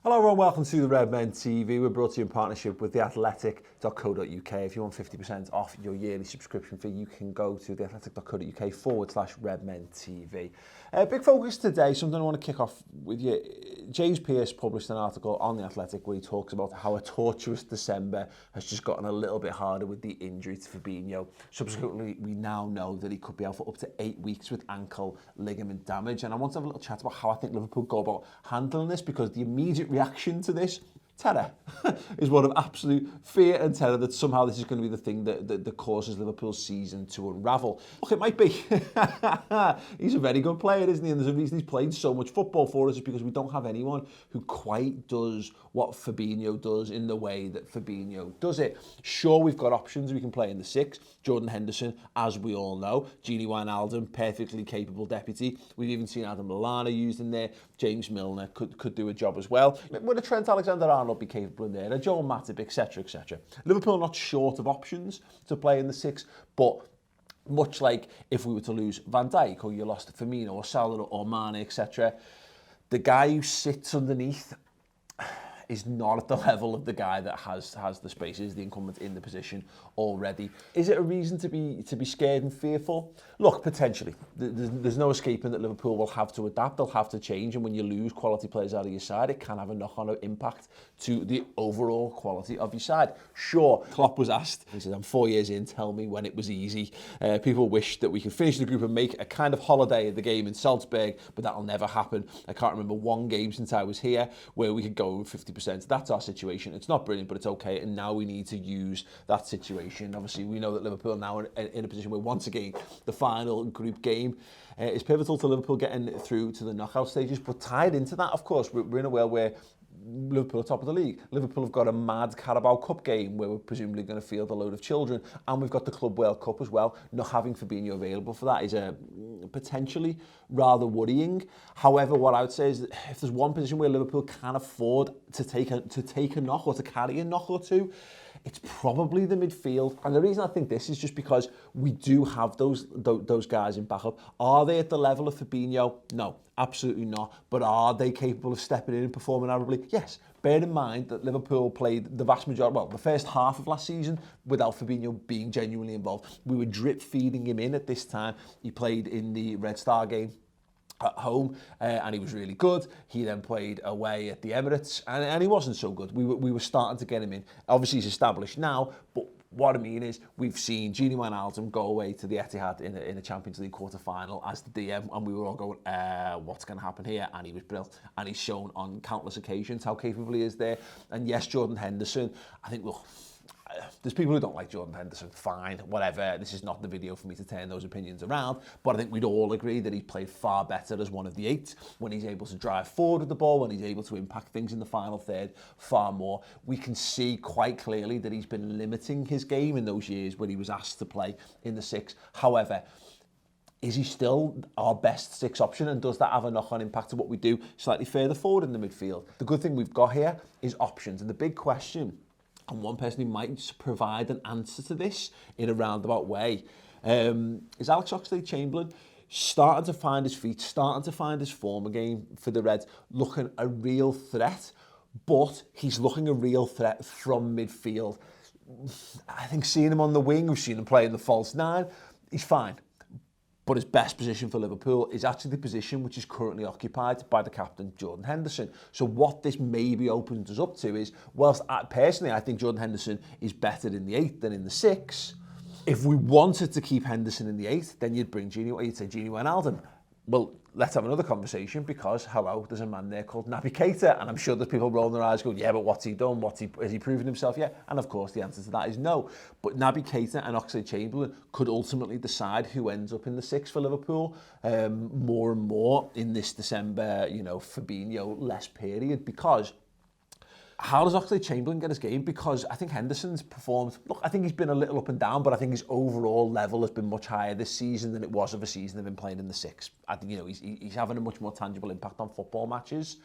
Hello everyone, welcome to the Redmen TV. We're brought to you in partnership with theathletic.co.uk. If you want 50% off your yearly subscription fee, you can go to theathletic.co.uk/Redmen TV. Big focus today, something I want to kick off with you. James Pearce published an article on The Athletic where he talks about how a tortuous December has just gotten a little bit harder with the injury to Fabinho. Subsequently, we now know that he could be out for up to 8 weeks with ankle ligament damage. And I want to have a little chat about how I think Liverpool go about handling this, because the immediate reaction to this, terror, is one of absolute fear and terror that somehow this is going to be the thing that causes Liverpool's season to unravel. Look, it might be. He's a very good player, isn't he? And there's a reason he's played so much football for us, is because we don't have anyone who quite does what Fabinho does in the way that Fabinho does it. Sure, we've got options. We can play in the six. Jordan Henderson, as we all know. Gini Wijnaldum, perfectly capable deputy. We've even seen Adam Lallana used in there. James Milner could do a job as well. Would a Trent Alexander-Arnold be capable in there? A Joel Matip, etc., etc. Liverpool are not short of options to play in the six, but much like if we were to lose Van Dijk, or you lost Firmino or Salah or Mane, etc., the guy who sits underneath is not at the level of the guy that has the spaces, the incumbent in the position already. Is it a reason to be scared and fearful? Look, potentially. There's no escaping that Liverpool will have to adapt, they'll have to change, and when you lose quality players out of your side, it can have a knock-on impact to the overall quality of your side. Sure, Klopp was asked, he said, I'm 4 years in, tell me when it was easy. People wish that we could finish the group and make a kind of holiday of the game in Salzburg, but that'll never happen. I can't remember one game since I was here where we could go with 50%. That's our situation. It's not brilliant, but it's okay. And now we need to use that situation. Obviously, we know that Liverpool are now in a position where, once again, the final group game is pivotal to Liverpool getting through to the knockout stages. But tied into that, of course, we're in a world where Liverpool are top of the league. Liverpool have got a mad Carabao Cup game where we're presumably going to field a load of children, and we've got the Club World Cup as well. Not having Fabinho available for that is potentially rather worrying. However, what I would say is that if there's one position where Liverpool can afford to take a knock, or to carry a knock or two, it's probably the midfield. And the reason I think this is just because we do have those guys in backup. Are they at the level of Fabinho? No, absolutely not. But are they capable of stepping in and performing admirably? Yes. Bear in mind that Liverpool played the vast majority, well, the first half of last season without Fabinho being genuinely involved. We were drip feeding him in at this time. He played in the Red Star game at home, and he was really good. He then played away at the Emirates, and he wasn't so good. We were starting to get him in. Obviously, he's established now, but what I mean is, we've seen Gini Wijnaldum go away to the Etihad in a Champions League quarter-final as the DM, and we were all going, what's going to happen here? And he was brilliant, and he's shown on countless occasions how capable he is there. And yes, Jordan Henderson, I think, look, there's people who don't like Jordan Henderson, fine, whatever. This is not the video for me to turn those opinions around, but I think we'd all agree that he played far better as one of the eight, when he's able to drive forward with the ball, when he's able to impact things in the final third far more. We can see quite clearly that he's been limiting his game in those years when he was asked to play in the six. However, is he still our best six option, and does that have a knock-on impact to what we do slightly further forward in the midfield? The good thing we've got here is options, and the big question, and one person who might provide an answer to this in a roundabout way, is Alex Oxlade-Chamberlain starting to find his feet, starting to find his form again for the Reds, looking a real threat, but he's looking a real threat from midfield. I think seeing him on the wing, we've seen him play in the false nine, he's fine. But his best position for Liverpool is actually the position which is currently occupied by the captain, Jordan Henderson. So what this maybe opens us up to is, whilst personally I think Jordan Henderson is better in the 8 than in the 6, if we wanted to keep Henderson in the 8, then you'd say Gini Wijnaldum. Well, let's have another conversation, because, hello, there's a man there called Naby Keita, and I'm sure there's people rolling their eyes going, yeah, but what's he done? Has he proven himself yet? And of course, the answer to that is no. But Naby Keita and Oxlade-Chamberlain could ultimately decide who ends up in the 6 for Liverpool more and more in this December, Fabinho-less period, because how does Oxlade-Chamberlain get his game? Because I think Henderson's performed, look, I think he's been a little up and down, but I think his overall level has been much higher this season than it was of a season of him playing in the 6. I think, he's having a much more tangible impact on football matches.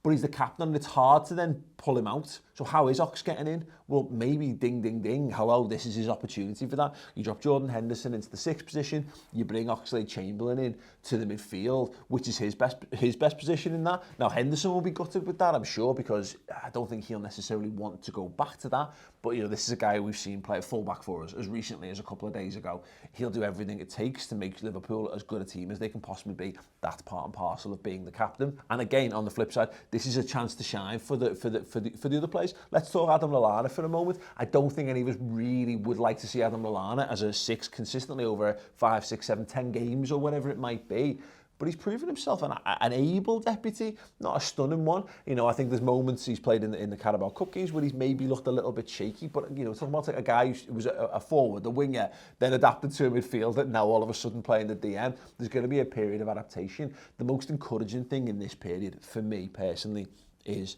but he's the captain and it's hard to then pull him out. So how is Ox getting in? Well, maybe ding, ding, ding. Hello, this is his opportunity for that. You drop Jordan Henderson into the 6th position. You bring Oxlade-Chamberlain in to the midfield, which is his best position in that. Now, Henderson will be gutted with that, I'm sure, because I don't think he'll necessarily want to go back to that. But, you know, this is a guy we've seen play a fullback for us as recently as a couple of days ago. He'll do everything it takes to make Liverpool as good a team as they can possibly be. That's part and parcel of being the captain. And again, on the flip side, this is a chance to shine for the other players. Let's talk Adam Lallana for a moment. I don't think any of us really would like to see Adam Lallana as a 6 consistently over 5, 6, 7, 10 games or whatever it might be. But he's proven himself an able deputy, not a stunning one. You know, I think there's moments he's played in the Carabao Cup games where he's maybe looked a little bit shaky. But, you know, talking about like a guy who was a forward, a winger, then adapted to a midfielder, and now all of a sudden playing the DM, there's going to be a period of adaptation. The most encouraging thing in this period, for me personally, is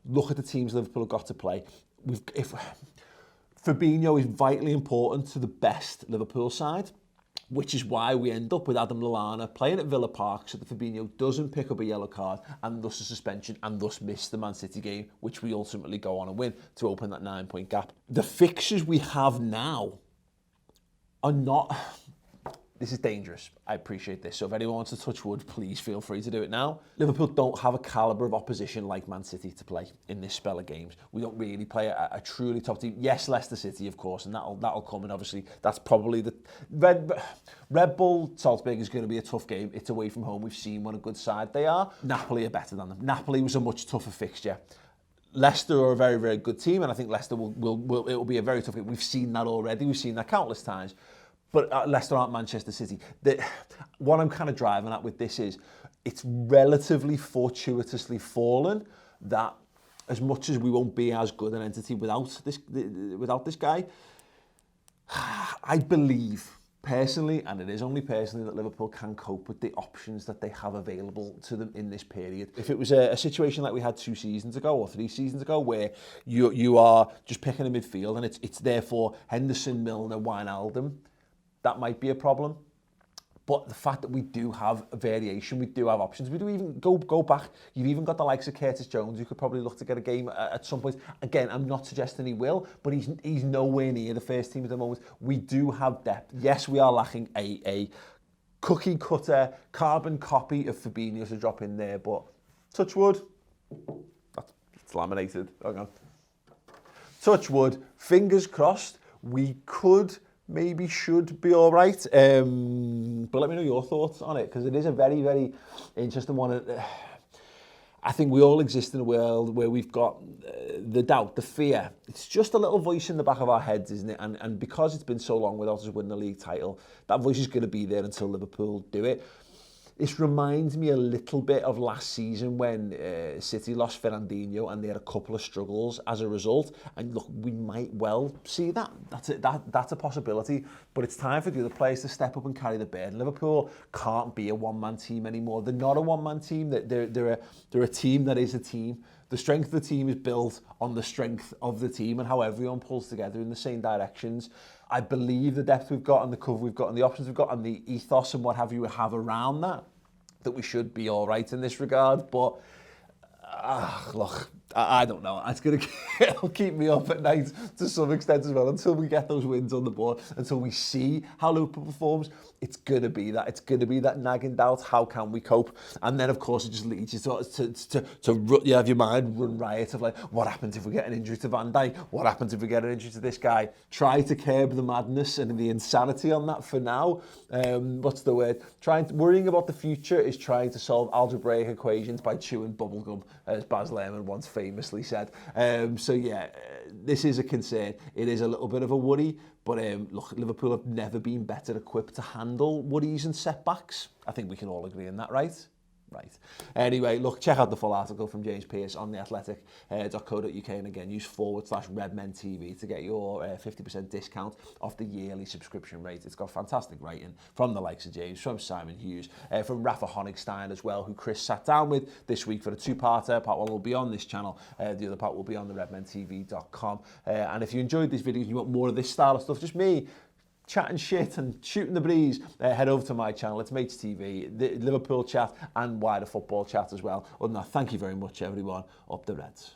look at the teams Liverpool have got to play. Fabinho is vitally important to the best Liverpool side, which is why we end up with Adam Lallana playing at Villa Park so that Fabinho doesn't pick up a yellow card and thus a suspension and thus miss the Man City game, which we ultimately go on and win to open that 9-point gap. The fixtures we have now are not... This is dangerous. I appreciate this. So if anyone wants to touch wood, please feel free to do it now. Liverpool don't have a calibre of opposition like Man City to play in this spell of games. We don't really play a truly top team. Yes, Leicester City, of course, and that'll come. And obviously, that's probably the... Red Bull Salzburg is going to be a tough game. It's away from home. We've seen what a good side they are. Napoli are better than them. Napoli was a much tougher fixture. Leicester are a very, very good team, and I think Leicester will be a very tough game. We've seen that already. We've seen that countless times. But Leicester aren't Manchester City. What I'm kind of driving at with this is it's relatively fortuitously fallen that as much as we won't be as good an entity without this guy, I believe personally, and it is only personally, that Liverpool can cope with the options that they have available to them in this period. If it was a situation like we had 2 seasons ago or 3 seasons ago where you are just picking a midfield and it's therefore Henderson, Milner, Wijnaldum, that might be a problem. But the fact that we do have a variation, we do have options, we do even go back. You've even got the likes of Curtis Jones, who could probably look to get a game at some point. Again, I'm not suggesting he will, but he's nowhere near the first team at the moment. We do have depth. Yes, we are lacking a cookie cutter, carbon copy of Fabinho to drop in there, but touch wood. It's laminated. Hang on. Touch wood. Fingers crossed. We could... maybe should be all right. But let me know your thoughts on it, because it is a very, very interesting one. I think we all exist in a world where we've got the doubt, the fear. It's just a little voice in the back of our heads, isn't it? And because it's been so long without us winning the league title, that voice is going to be there until Liverpool do it. This reminds me a little bit of last season when City lost Fernandinho and they had a couple of struggles as a result. And look, we might well see that. That's a possibility. But it's time for the other players to step up and carry the burden. Liverpool can't be a one-man team anymore. They're not a one-man team. They're a team that is a team. The strength of the team is built on the strength of the team and how everyone pulls together in the same directions. I believe the depth we've got and the cover we've got and the options we've got and the ethos and what have you have around that we should be all right in this regard. But look, I don't know. It'll keep me up at night to some extent as well until we get those wins on the board, until we see how Liverpool performs. It's going to be that. It's going to be that nagging doubt. How can we cope? And then, of course, it just leads you to you have your mind run riot of like, what happens if we get an injury to Van Dijk? What happens if we get an injury to this guy? Try to curb the madness and the insanity on that for now. What's the word? Worrying about the future is trying to solve algebraic equations by chewing bubblegum, as Baz Luhrmann once famously said. So yeah, this is a concern. It is a little bit of a worry, but look, Liverpool have never been better equipped to handle worries and setbacks. I think we can all agree on that, right? Right. Anyway, look, check out the full article from James Pearce on theathletic.co.uk, and again, use /Redmen TV to get your 50% discount off the yearly subscription rate. It's got fantastic writing from the likes of James, from Simon Hughes, from Rafa Honigstein as well, who Chris sat down with this week for a 2-parter. Part 1 will be on this channel, the other part will be on the redmentv.com. And if you enjoyed this video and you want more of this style of stuff, just me chatting shit and shooting the breeze, head over to my channel. It's Mates TV, the Liverpool chat and wider football chat as well. Other than that, thank you very much, everyone. Up the Reds.